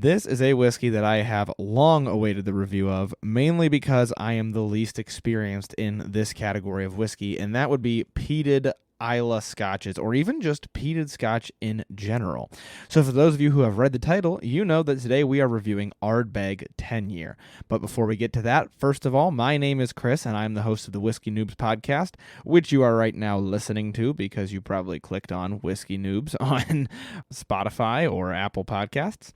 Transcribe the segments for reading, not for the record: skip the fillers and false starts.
This is a whiskey that I have long awaited the review of, mainly because I am the least experienced in this category of whiskey, and that would be peated Islay scotches, or even just peated scotch in general. So for those of you who have read the title, you know that today we are reviewing Ardbeg Tenure. But before we get to that, first of all, my name is Chris, and I'm the host of the Whiskey Noobs podcast, which you are right now listening to because you probably clicked on Whiskey Noobs on Spotify or Apple Podcasts.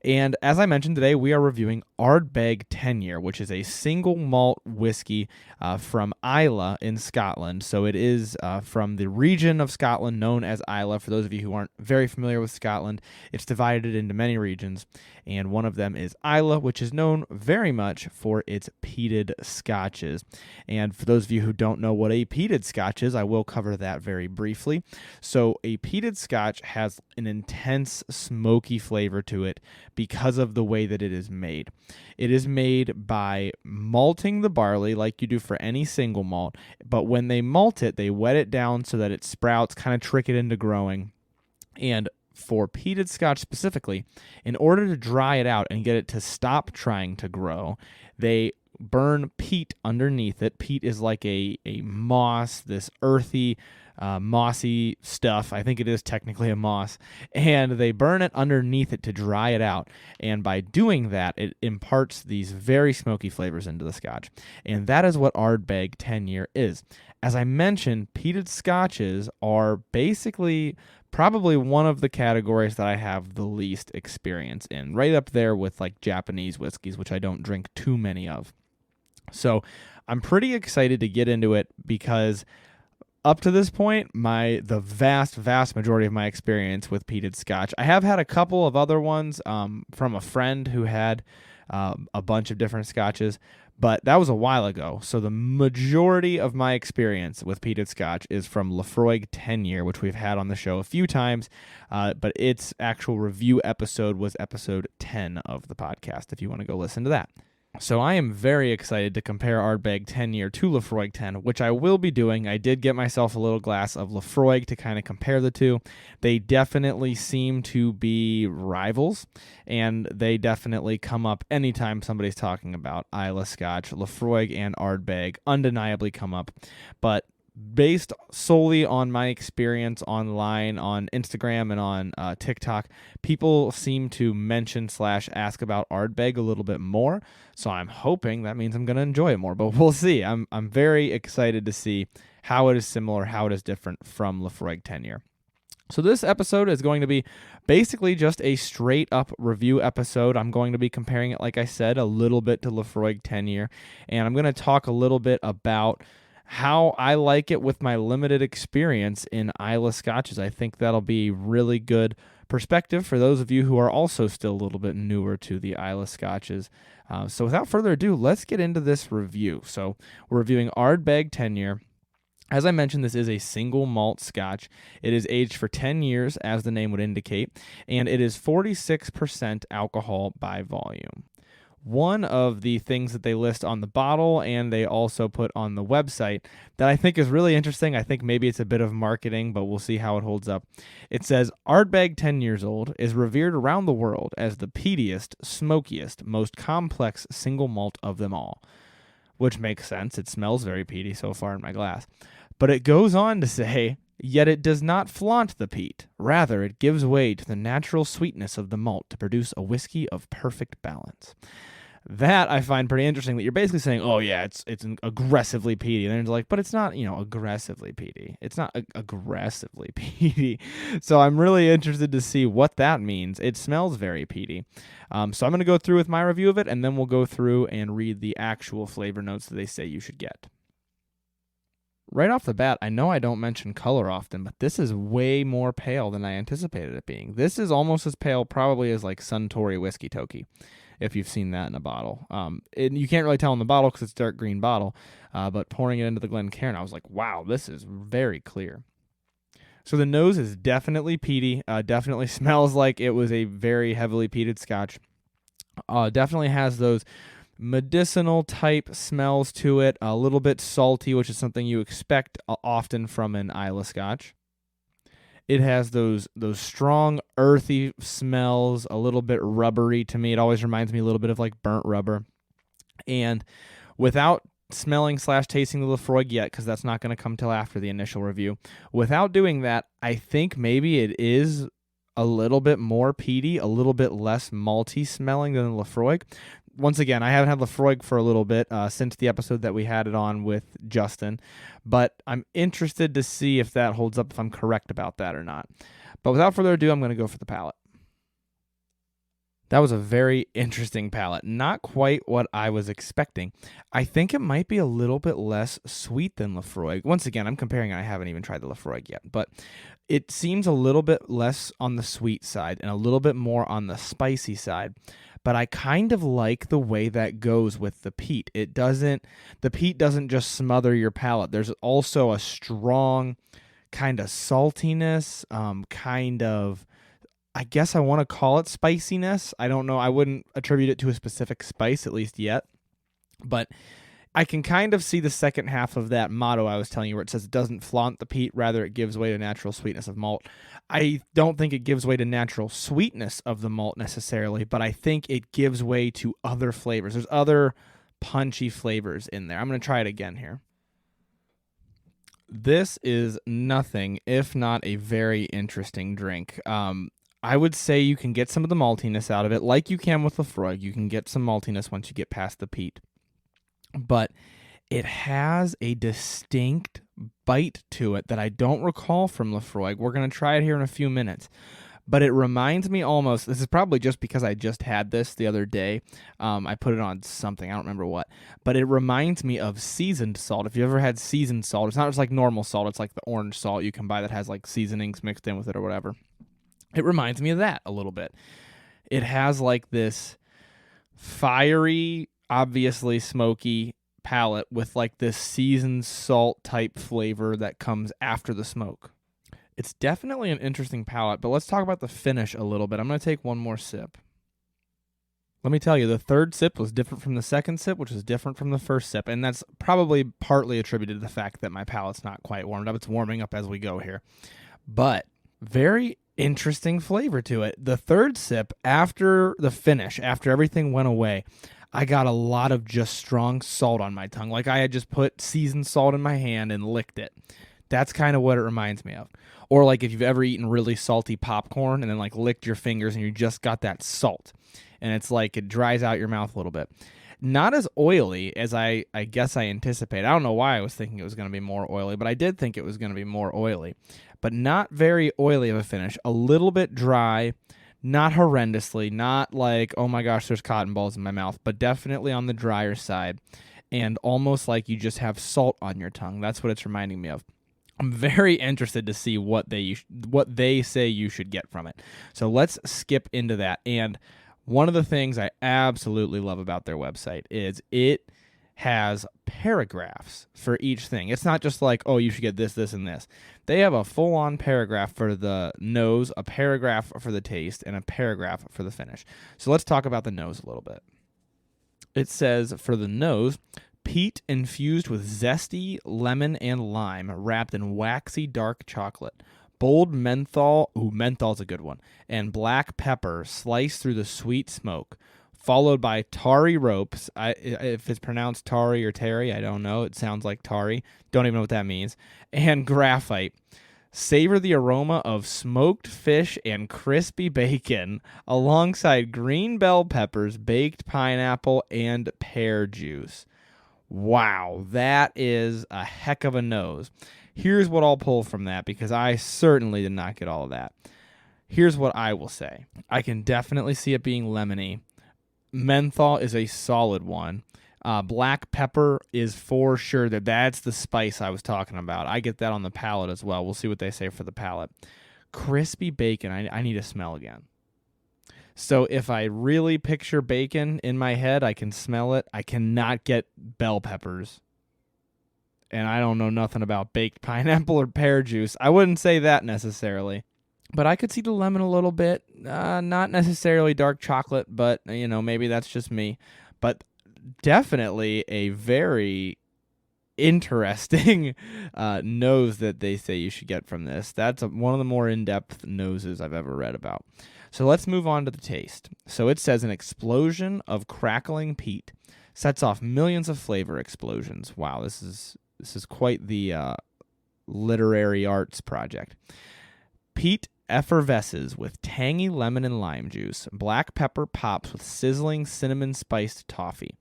And as I mentioned today, we are reviewing Ardbeg Tenure, which is a single malt whiskey from Islay in Scotland. So it is from the region of Scotland known as Islay. For those of you who aren't very familiar with Scotland, it's divided into many regions, and one of them is Islay, which is known very much for its peated scotches. And for those of you who don't know what a peated scotch is, I will cover that very briefly. So a peated scotch has an intense smoky flavor to it because of the way that it is made. It is made by malting the barley like you do for any single malt, but when they malt it, they wet it down so that it sprouts, kind of trick it into growing. And for peated scotch specifically, in order to dry it out and get it to stop trying to grow, they burn peat underneath it. Peat is like a moss, this earthy, mossy stuff. I think it is technically a moss, and they burn it underneath it to dry it out. And by doing that, it imparts these very smoky flavors into the scotch. And that is what Ardbeg Tenure is. As I mentioned, peated scotches are basically probably one of the categories that I have the least experience in, right up there with like Japanese whiskeys, which I don't drink too many of. So I'm pretty excited to get into it because up to this point, the vast majority of my experience with peated scotch, I have had a couple of other ones from a friend who had a bunch of different scotches, but that was a while ago. So the majority of my experience with peated scotch is from Laphroaig Tenure, which we've had on the show a few times, but its actual review episode was episode 10 of the podcast, if you want to go listen to that. So I am very excited to compare Ardbeg Tenure to Laphroaig 10, which I will be doing. I did get myself a little glass of Laphroaig to kind of compare the two. They definitely seem to be rivals, and they definitely come up anytime somebody's talking about Islay Scotch. Laphroaig and Ardbeg undeniably come up, but based solely on my experience online on Instagram and on TikTok, people seem to mention / ask about Ardbeg a little bit more. So I'm hoping that means I'm going to enjoy it more, but we'll see. I'm very excited to see how it is similar, how it is different from Laphroaig Tenure. So this episode is going to be basically just a straight up review episode. I'm going to be comparing it, like I said, a little bit to Laphroaig Tenure, and I'm going to talk a little bit about how I like it with my limited experience in Islay scotches. I think that'll be really good perspective for those of you who are also still a little bit newer to the Islay scotches. So without further ado, let's get into this review. So we're reviewing Ardbeg Tenure. As I mentioned, this is a single malt scotch. It is aged for 10 years, as the name would indicate, and it is 46% alcohol by volume. One of the things that they list on the bottle and they also put on the website that I think is really interesting, I think maybe it's a bit of marketing, but we'll see how it holds up. It says, Ardbeg 10 years old is revered around the world as the peatiest, smokiest, most complex single malt of them all. Which makes sense. It smells very peaty so far in my glass. But it goes on to say, yet it does not flaunt the peat. Rather, it gives way to the natural sweetness of the malt to produce a whiskey of perfect balance. That I find pretty interesting, that you're basically saying, oh yeah, it's aggressively peaty. And then it's like, but it's not, aggressively peaty. It's not aggressively peaty. So I'm really interested to see what that means. It smells very peaty. So I'm going to go through with my review of it, and then we'll go through and read the actual flavor notes that they say you should get. Right off the bat, I know I don't mention color often, but this is way more pale than I anticipated it being. This is almost as pale probably as like Suntory Whiskey Toki, if you've seen that in a bottle. You can't really tell in the bottle because it's a dark green bottle, but pouring it into the Glencairn, I was like, wow, this is very clear. So the nose is definitely peaty, definitely smells like it was a very heavily peated scotch. Definitely has those medicinal type smells to it, a little bit salty, which is something you expect often from an Islay scotch. It has those strong earthy smells, a little bit rubbery to me. It always reminds me a little bit of like burnt rubber. And without smelling / tasting the Laphroaig yet, because that's not going to come till after the initial review, without doing that, I think maybe it is a little bit more peaty, a little bit less malty smelling than the Laphroaig. Once again, I haven't had Laphroaig for a little bit since the episode that we had it on with Justin, but I'm interested to see if that holds up, if I'm correct about that or not. But without further ado, I'm going to go for the palate. That was a very interesting palate. Not quite what I was expecting. I think it might be a little bit less sweet than Laphroaig. Once again, I'm comparing, I haven't even tried the Laphroaig yet, but it seems a little bit less on the sweet side and a little bit more on the spicy side. But I kind of like the way that goes with the peat. The peat doesn't just smother your palate. There's also a strong kind of saltiness, I guess I want to call it spiciness. I don't know. I wouldn't attribute it to a specific spice, at least yet. But I can kind of see the second half of that motto I was telling you, where it says it doesn't flaunt the peat, rather it gives way to natural sweetness of malt. I don't think it gives way to natural sweetness of the malt necessarily, but I think it gives way to other flavors. There's other punchy flavors in there. I'm going to try it again here. This is nothing if not a very interesting drink. I would say you can get some of the maltiness out of it, like you can with Laphroaig. You can get some maltiness once you get past the peat. But it has a distinct bite to it that I don't recall from Laphroaig. We're going to try it here in a few minutes. But it reminds me almost, this is probably just because I just had this the other day. I put it on something, I don't remember what. But it reminds me of seasoned salt. If you ever had seasoned salt, it's not just like normal salt. It's like the orange salt you can buy that has like seasonings mixed in with it or whatever. It reminds me of that a little bit. It has like this fiery, obviously smoky palate with like this seasoned salt type flavor that comes after the smoke. It's definitely an interesting palate, but let's talk about the finish a little bit. I'm going to take one more sip. Let me tell you, the third sip was different from the second sip, which was different from the first sip, and that's probably partly attributed to the fact that my palate's not quite warmed up. It's warming up as we go here. But very interesting flavor to it. The third sip, after the finish, after everything went away, I got a lot of just strong salt on my tongue. Like I had just put seasoned salt in my hand and licked it. That's kind of what it reminds me of. Or like if you've ever eaten really salty popcorn and then like licked your fingers and you just got that salt. And it's like it dries out your mouth a little bit. Not as oily as I guess I anticipated. I don't know why I was thinking it was going to be more oily, but I did think it was going to be more oily. But not very oily of a finish. A little bit dry, not horrendously, not like, oh my gosh, there's cotton balls in my mouth, but definitely on the drier side. And almost like you just have salt on your tongue. That's what it's reminding me of. I'm very interested to see what they say you should get from it. So let's skip into that. And one of the things I absolutely love about their website is it has paragraphs for each thing. It's not just like, oh, you should get this, this, and this. They have a full-on paragraph for the nose, a paragraph for the taste, and a paragraph for the finish. So let's talk about the nose a little bit. It says, for the nose, peat infused with zesty lemon and lime, wrapped in waxy dark chocolate. Bold menthol, menthol's a good one, and black pepper sliced through the sweet smoke, followed by tarry ropes. If it's pronounced tarry or terry, I don't know. It sounds like tarry. Don't even know what that means. And graphite. Savor the aroma of smoked fish and crispy bacon alongside green bell peppers, baked pineapple, and pear juice. Wow, that is a heck of a nose. Here's what I'll pull from that, because I certainly did not get all of that. Here's what I will say. I can definitely see it being lemony. Menthol is a solid one. Black pepper is for sure that's the spice I was talking about. I get that on the palate as well. We'll see what they say for the palate. Crispy bacon, I need to smell again. So if I really picture bacon in my head, I can smell it. I cannot get bell peppers. And I don't know nothing about baked pineapple or pear juice. I wouldn't say that necessarily. But I could see the lemon a little bit. Not necessarily dark chocolate, but, maybe that's just me. But definitely a very interesting nose that they say you should get from this. That's one of the more in-depth noses I've ever read about. So let's move on to the taste. So it says an explosion of crackling peat sets off millions of flavor explosions. Wow, this is quite the literary arts project. Peat effervesces with tangy lemon and lime juice. Black pepper pops with sizzling cinnamon-spiced toffee.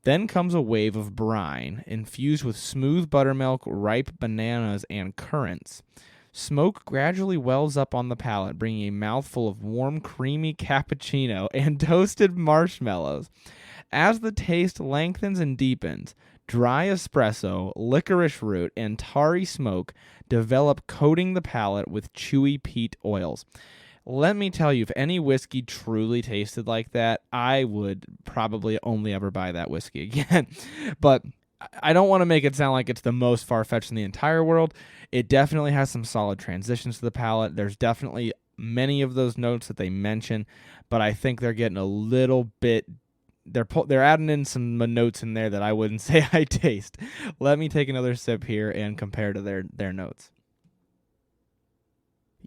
Then comes a wave of brine, infused with smooth buttermilk, ripe bananas, and currants. Smoke gradually wells up on the palate, bringing a mouthful of warm, creamy cappuccino and toasted marshmallows. As the taste lengthens and deepens, dry espresso, licorice root, and tarry smoke develop, coating the palate with chewy peat oils. Let me tell you, if any whiskey truly tasted like that, I would probably only ever buy that whiskey again. But I don't want to make it sound like it's the most far-fetched in the entire world. It definitely has some solid transitions to the palate. There's definitely many of those notes that they mention, but I think they're getting a little bit... They're adding in some notes in there that I wouldn't say I taste. Let me take another sip here and compare to their notes.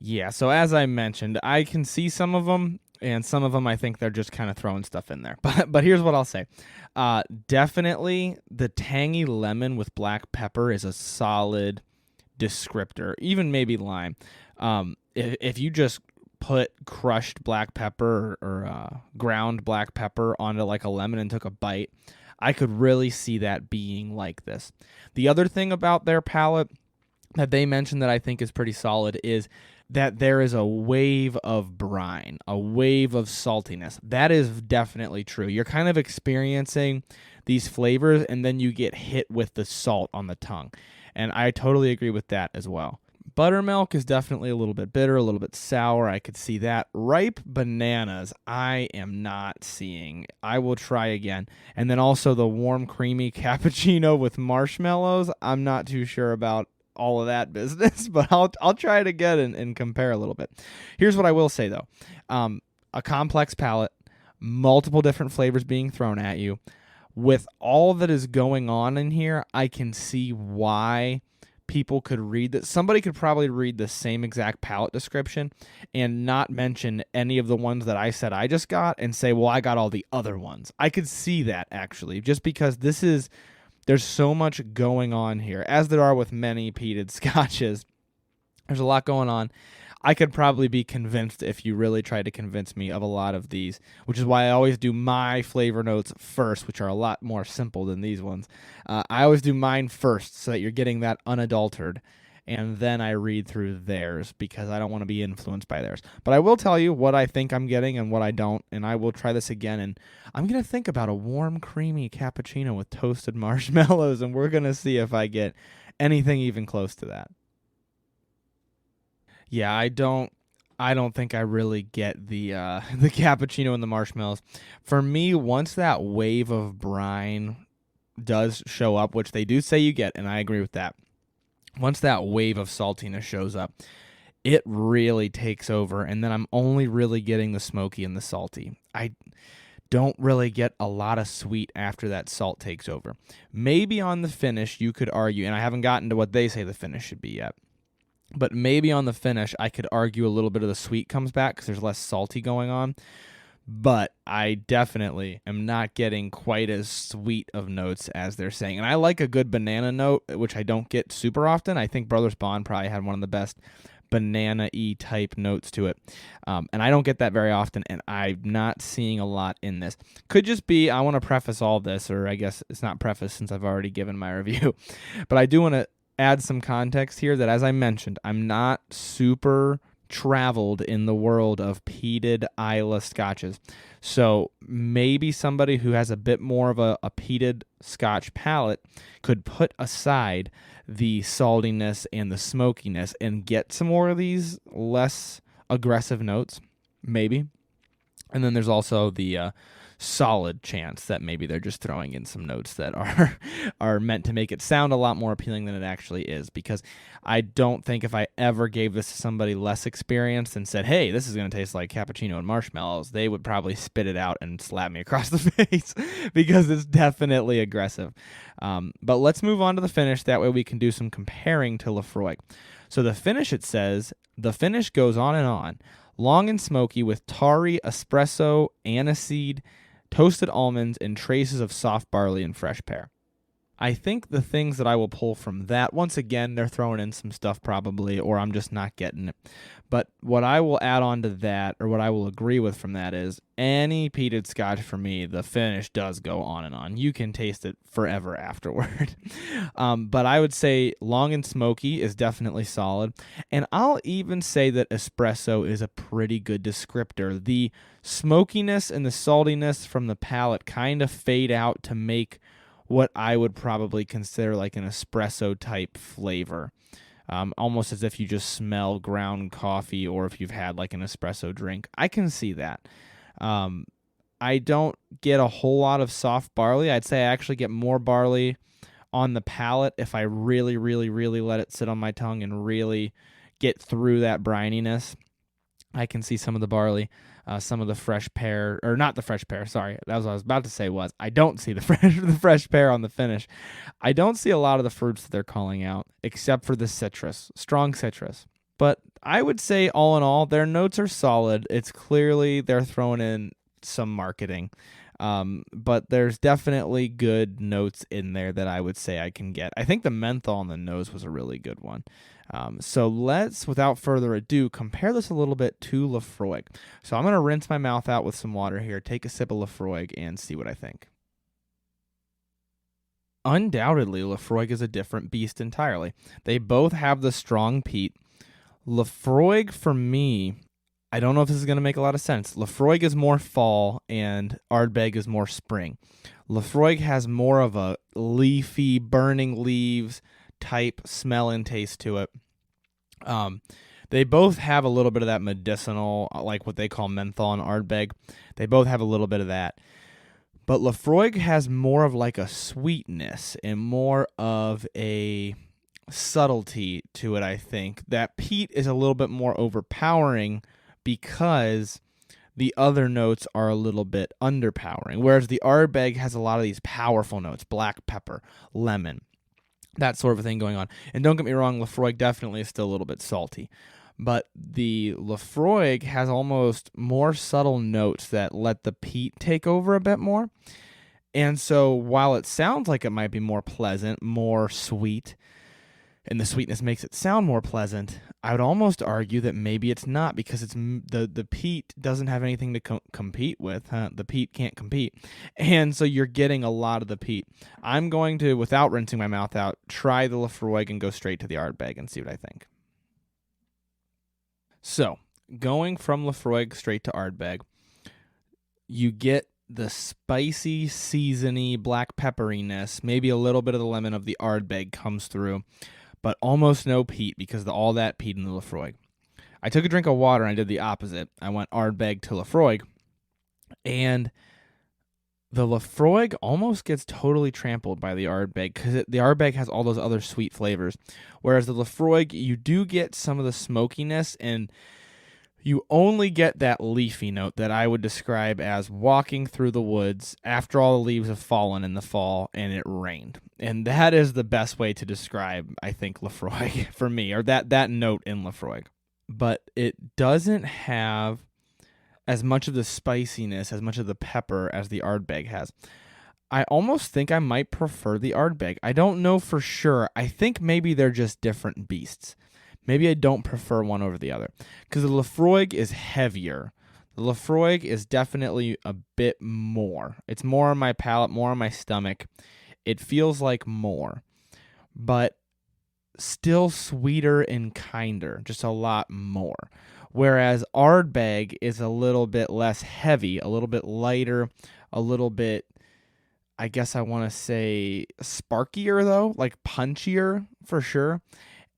Yeah, so as I mentioned, I can see some of them, and some of them I think they're just kind of throwing stuff in there. But here's what I'll say. Definitely the tangy lemon with black pepper is a solid descriptor, even maybe lime. If you just put crushed black pepper or ground black pepper onto like a lemon and took a bite, I could really see that being like this. The other thing about their palate that they mentioned that I think is pretty solid is that there is a wave of brine, a wave of saltiness. That is definitely true. You're kind of experiencing these flavors, and then you get hit with the salt on the tongue. And I totally agree with that as well. Buttermilk is definitely a little bit bitter, a little bit sour. I could see that. Ripe bananas, I am not seeing. I will try again. And then also the warm, creamy cappuccino with marshmallows. I'm not too sure about all of that business, but I'll try it again and compare a little bit. Here's what I will say, though. A complex palate, multiple different flavors being thrown at you. With all that is going on in here, I can see why people could read that. Somebody could probably read the same exact palette description and not mention any of the ones that I said I just got and say, well, I got all the other ones. I could see that, actually, just because there's so much going on here, as there are with many peated scotches. There's a lot going on. I could probably be convinced if you really tried to convince me of a lot of these, which is why I always do my flavor notes first, which are a lot more simple than these ones. I always do mine first so that you're getting that unadulterated, and then I read through theirs because I don't want to be influenced by theirs. But I will tell you what I think I'm getting and what I don't, and I will try this again, and I'm going to think about a warm, creamy cappuccino with toasted marshmallows, and we're going to see if I get anything even close to that. Yeah, I don't think I really get the cappuccino and the marshmallows. For me, once that wave of brine does show up, which they do say you get, and I agree with that. Once that wave of saltiness shows up, it really takes over, and then I'm only really getting the smoky and the salty. I don't really get a lot of sweet after that salt takes over. Maybe on the finish you could argue, and I haven't gotten to what they say the finish should be yet, but maybe on the finish I could argue a little bit of the sweet comes back because there's less salty going on. But I definitely am not getting quite as sweet of notes as they're saying. And I like a good banana note, which I don't get super often. I think Brothers Bond probably had one of the best banana-y type notes to it. And I don't get that very often, and I'm not seeing a lot in this. Could just be, I want to preface all this, or I guess it's not preface since I've already given my review. But I do want to add some context here that, as I mentioned, I'm not super traveled in the world of peated Islay scotches. So maybe somebody who has a bit more of a peated scotch palate could put aside the saltiness and the smokiness and get some more of these less aggressive notes, maybe. And then there's also the solid chance that maybe they're just throwing in some notes that are meant to make it sound a lot more appealing than it actually is, because I don't think if I ever gave this to somebody less experienced and said, hey, this is going to taste like cappuccino and marshmallows, they would probably spit it out and slap me across the face because it's definitely aggressive. But let's move on to the finish. That way we can do some comparing to Laphroaig. So the finish, it says, the finish goes on and on. Long and smoky with tarry, espresso, aniseed, toasted almonds, and traces of soft barley and fresh pear. I think the things that I will pull from that, once again, they're throwing in some stuff probably, or I'm just not getting it. But what I will add on to that, or what I will agree with from that, is any peated scotch for me, the finish does go on and on. You can taste it forever afterward. But I would say long and smoky is definitely solid. And I'll even say that espresso is a pretty good descriptor. The smokiness and the saltiness from the palate kind of fade out to make what I would probably consider like an espresso type flavor. Almost as if you just smell ground coffee, or if you've had like an espresso drink. I can see that. I don't get a whole lot of soft barley. I'd say I actually get more barley on the palate if I really, really, really let it sit on my tongue and really get through that brininess. I can see some of the barley, some of the fresh pear, or not the fresh pear, sorry. That was what I was about to say was, I don't see the fresh pear on the finish. I don't see a lot of the fruits that they're calling out, except for the citrus, strong citrus. But I would say all in all, their notes are solid. It's clearly they're throwing in some marketing. But there's definitely good notes in there that I would say I can get. I think the menthol on the nose was a really good one. So let's, without further ado, compare this a little bit to Laphroaig. So I'm going to rinse my mouth out with some water here, take a sip of Laphroaig, and see what I think. Undoubtedly, Laphroaig is a different beast entirely. They both have the strong peat. Laphroaig, for me, I don't know if this is going to make a lot of sense. Laphroaig is more fall, and Ardbeg is more spring. Laphroaig has more of a leafy, burning leaves type smell and taste to it. They both have a little bit of that medicinal, like what they call menthol and Ardbeg. They both have a little bit of that. But Laphroaig has more of like a sweetness and more of a subtlety to it, I think. That peat is a little bit more overpowering because the other notes are a little bit underpowering. Whereas the Ardbeg has a lot of these powerful notes, black pepper, lemon, that sort of a thing going on. And don't get me wrong, Laphroaig definitely is still a little bit salty. But the Laphroaig has almost more subtle notes that let the peat take over a bit more. And so while it sounds like it might be more pleasant, more sweet, and the sweetness makes it sound more pleasant, I would almost argue that maybe it's not, because it's the peat doesn't have anything to compete with. The peat can't compete. And so you're getting a lot of the peat. I'm going to, without rinsing my mouth out, try the Laphroaig and go straight to the Ardbeg and see what I think. So, going from Laphroaig straight to Ardbeg, you get the spicy, seasony, black pepperiness, maybe a little bit of the lemon of the Ardbeg comes through, but almost no peat because of all that peat in the Laphroaig. I took a drink of water and I did the opposite. I went Ardbeg to Laphroaig, and the Laphroaig almost gets totally trampled by the Ardbeg because the Ardbeg has all those other sweet flavors, whereas the Laphroaig, you do get some of the smokiness, and you only get that leafy note that I would describe as walking through the woods after all the leaves have fallen in the fall and it rained. And that is the best way to describe, I think, Laphroaig for me, or that note in Laphroaig. But it doesn't have as much of the spiciness, as much of the pepper as the Ardbeg has. I almost think I might prefer the Ardbeg. I don't know for sure. I think maybe they're just different beasts. Maybe I don't prefer one over the other, because the Laphroaig is heavier. The Laphroaig is definitely a bit more. It's more on my palate, more on my stomach. It feels like more, but still sweeter and kinder, just a lot more. Whereas Ardbeg is a little bit less heavy, a little bit lighter, a little bit, I guess I want to say sparkier though, like punchier for sure.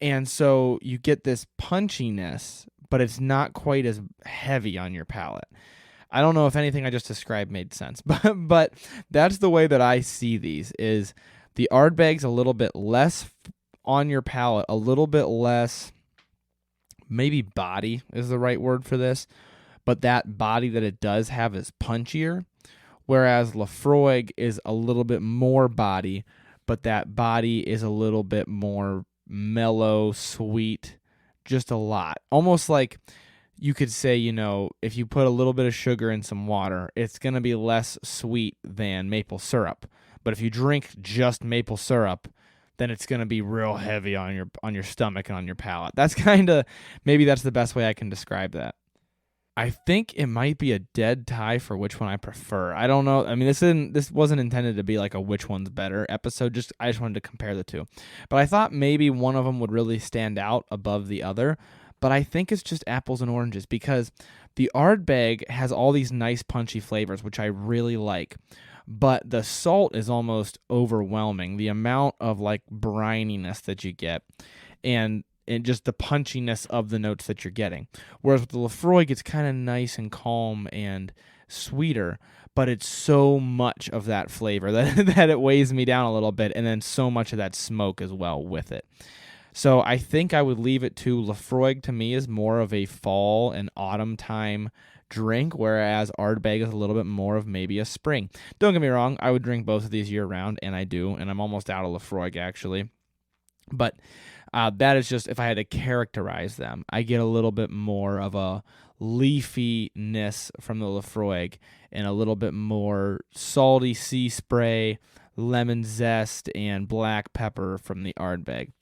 And so you get this punchiness, but it's not quite as heavy on your palate. I don't know if anything I just described made sense, but that's the way that I see these. Is the Ardbeg's a little bit less on your palate, a little bit less, maybe body is the right word for this, but that body that it does have is punchier, whereas Laphroaig is a little bit more body, but that body is a little bit more mellow, sweet, just a lot. Almost like you could say, if you put a little bit of sugar in some water, it's going to be less sweet than maple syrup. But if you drink just maple syrup, then it's going to be real heavy on your stomach and on your palate. That's maybe that's the best way I can describe that. I think it might be a dead tie for which one I prefer. I don't know. I mean, this wasn't intended to be like a which one's better episode. I just wanted to compare the two. But I thought maybe one of them would really stand out above the other. But I think it's just apples and oranges, because the Ardbeg has all these nice punchy flavors, which I really like. But the salt is almost overwhelming. The amount of like brininess that you get, and just the punchiness of the notes that you're getting. Whereas with the Laphroaig, it's kind of nice and calm and sweeter, but it's so much of that flavor that it weighs me down a little bit, and then so much of that smoke as well with it. So I think I would leave it to Laphroaig. To me, is more of a fall and autumn time drink, whereas Ardbeg is a little bit more of maybe a spring. Don't get me wrong, I would drink both of these year round, and I do, and I'm almost out of Laphroaig actually. But that is just if I had to characterize them. I get a little bit more of a leafiness from the Laphroaig and a little bit more salty sea spray, lemon zest, and black pepper from the Ardbeg.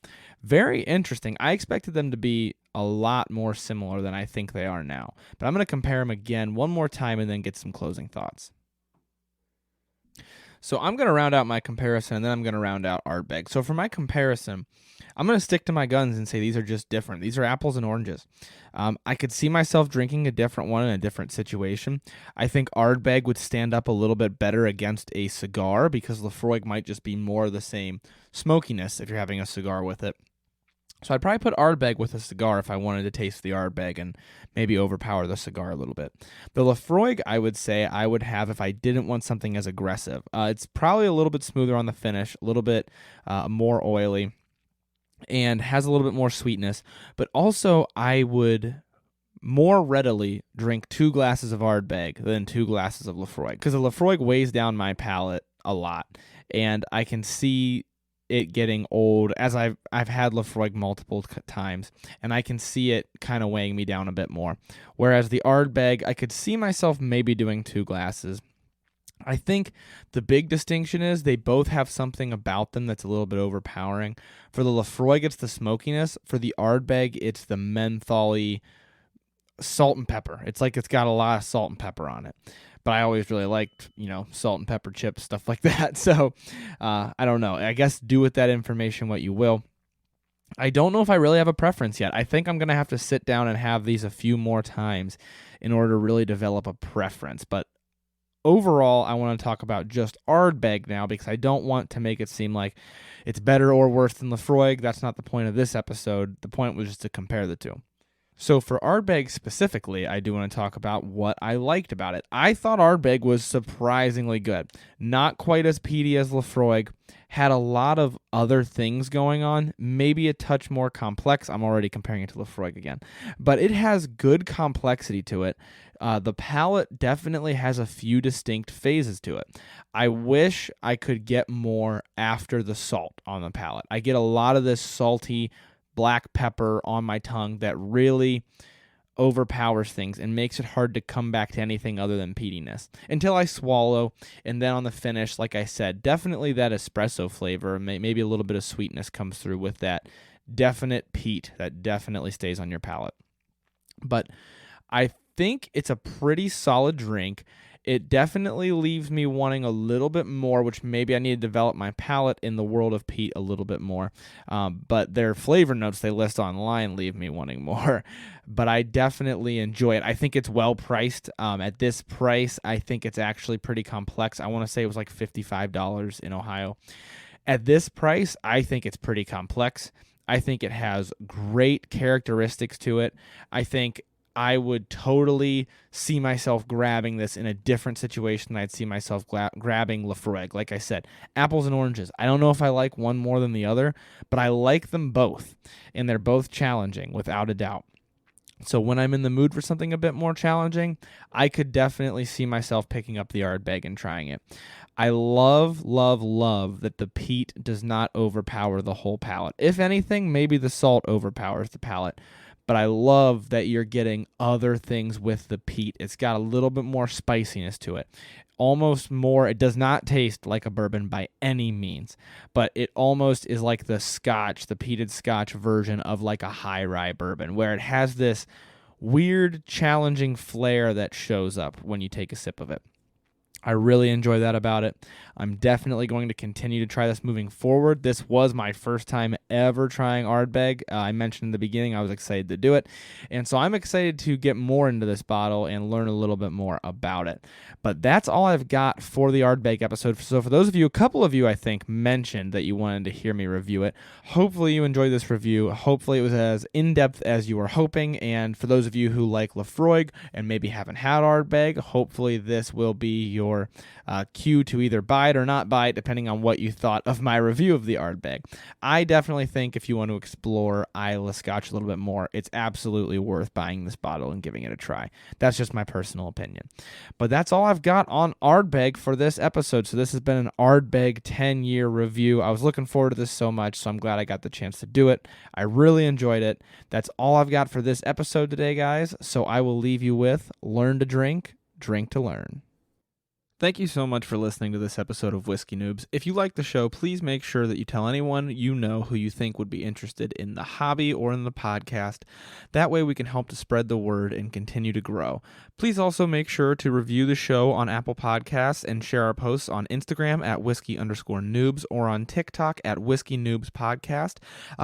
Very interesting. I expected them to be a lot more similar than I think they are now. But I'm going to compare them again one more time and then get some closing thoughts. So I'm going to round out my comparison, and then I'm going to round out Ardbeg. So for my comparison, I'm going to stick to my guns and say these are just different. These are apples and oranges. I could see myself drinking a different one in a different situation. I think Ardbeg would stand up a little bit better against a cigar, because Laphroaig might just be more of the same smokiness if you're having a cigar with it. So I'd probably put Ardbeg with a cigar if I wanted to taste the Ardbeg and maybe overpower the cigar a little bit. The Laphroaig, I would say I would have if I didn't want something as aggressive. It's probably a little bit smoother on the finish, a little bit more oily, and has a little bit more sweetness. But also, I would more readily drink 2 glasses of Ardbeg than 2 glasses of Laphroaig, because the Laphroaig weighs down my palate a lot, and I can see it getting old, as I've had Laphroaig multiple times, and I can see it kind of weighing me down a bit more. Whereas the Ardbeg, I could see myself maybe doing 2 glasses. I think the big distinction is they both have something about them that's a little bit overpowering. For the Laphroaig, it's the smokiness. For the Ardbeg, it's the mentholy salt and pepper. It's like it's got a lot of salt and pepper on it. But I always really liked, salt and pepper chips, stuff like that. So I don't know. I guess do with that information what you will. I don't know if I really have a preference yet. I think I'm going to have to sit down and have these a few more times in order to really develop a preference. But overall, I want to talk about just Ardbeg now, because I don't want to make it seem like it's better or worse than Laphroaig. That's not the point of this episode. The point was just to compare the two. So for Ardbeg specifically, I do want to talk about what I liked about it. I thought Ardbeg was surprisingly good. Not quite as peaty as Laphroaig. Had a lot of other things going on. Maybe a touch more complex. I'm already comparing it to Laphroaig again. But it has good complexity to it. The palate definitely has a few distinct phases to it. I wish I could get more after the salt on the palate. I get a lot of this salty black pepper on my tongue that really overpowers things and makes it hard to come back to anything other than peatiness until I swallow. And then on the finish, like I said, definitely that espresso flavor, maybe a little bit of sweetness comes through with that definite peat that definitely stays on your palate. But I think it's a pretty solid drink. It definitely leaves me wanting a little bit more, which maybe I need to develop my palate in the world of peat a little bit more. But their flavor notes they list online leave me wanting more. But I definitely enjoy it. I think it's well priced. At this price, I think it's actually pretty complex. I want to say it was like $55 in Ohio. At this price, I think it's pretty complex. I think it has great characteristics to it. I think I would totally see myself grabbing this in a different situation than I'd see myself grabbing Laphroaig. Like I said, apples and oranges. I don't know if I like one more than the other, but I like them both, and they're both challenging without a doubt. So when I'm in the mood for something a bit more challenging, I could definitely see myself picking up the Ardbeg and trying it. I love, love, love that the peat does not overpower the whole palate. If anything, maybe the salt overpowers the palate. But I love that you're getting other things with the peat. It's got a little bit more spiciness to it. Almost more, it does not taste like a bourbon by any means, but it almost is like the scotch, the peated scotch version of like a high rye bourbon, where it has this weird, challenging flair that shows up when you take a sip of it. I really enjoy that about it. I'm definitely going to continue to try this moving forward. This was my first time ever trying Ardbeg. I mentioned in the beginning I was excited to do it, and so I'm excited to get more into this bottle and learn a little bit more about it. But that's all I've got for the Ardbeg episode. So for those of you, a couple of you I think mentioned that you wanted to hear me review it. Hopefully you enjoyed this review. Hopefully it was as in-depth as you were hoping, and for those of you who like Laphroaig and maybe haven't had Ardbeg, hopefully this will be your cue to either buy it or not buy it, depending on what you thought of my review of the Ardbeg. I definitely think if you want to explore Islay Scotch a little bit more, it's absolutely worth buying this bottle and giving it a try. That's just my personal opinion. But that's all I've got on Ardbeg for this episode. So this has been an Ardbeg 10-year review. I was looking forward to this so much, so I'm glad I got the chance to do it. I really enjoyed it. That's all I've got for this episode today, guys. So I will leave you with learn to drink, drink to learn. Thank you so much for listening to this episode of Whiskey Noobs. If you like the show, please make sure that you tell anyone you know who you think would be interested in the hobby or in the podcast. That way we can help to spread the word and continue to grow. Please also make sure to review the show on Apple Podcasts and share our posts on Instagram at whiskey_noobs or on TikTok at Whiskey Noobs Podcast.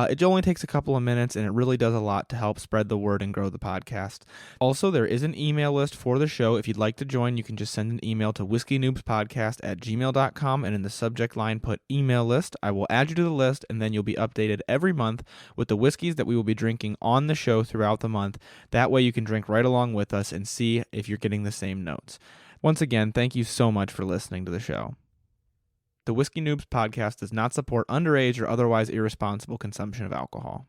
It only takes a couple of minutes, and it really does a lot to help spread the word and grow the podcast. Also, there is an email list for the show. If you'd like to join, you can just send an email to whiskeynoobspodcast@gmail.com, and in the subject line put email list. I will add you to the list, and then you'll be updated every month with the whiskeys that we will be drinking on the show throughout the month. That way you can drink right along with us and see if you're getting the same notes. Once again, thank you so much for listening to the show. The Whiskey Noobs podcast does not support underage or otherwise irresponsible consumption of alcohol.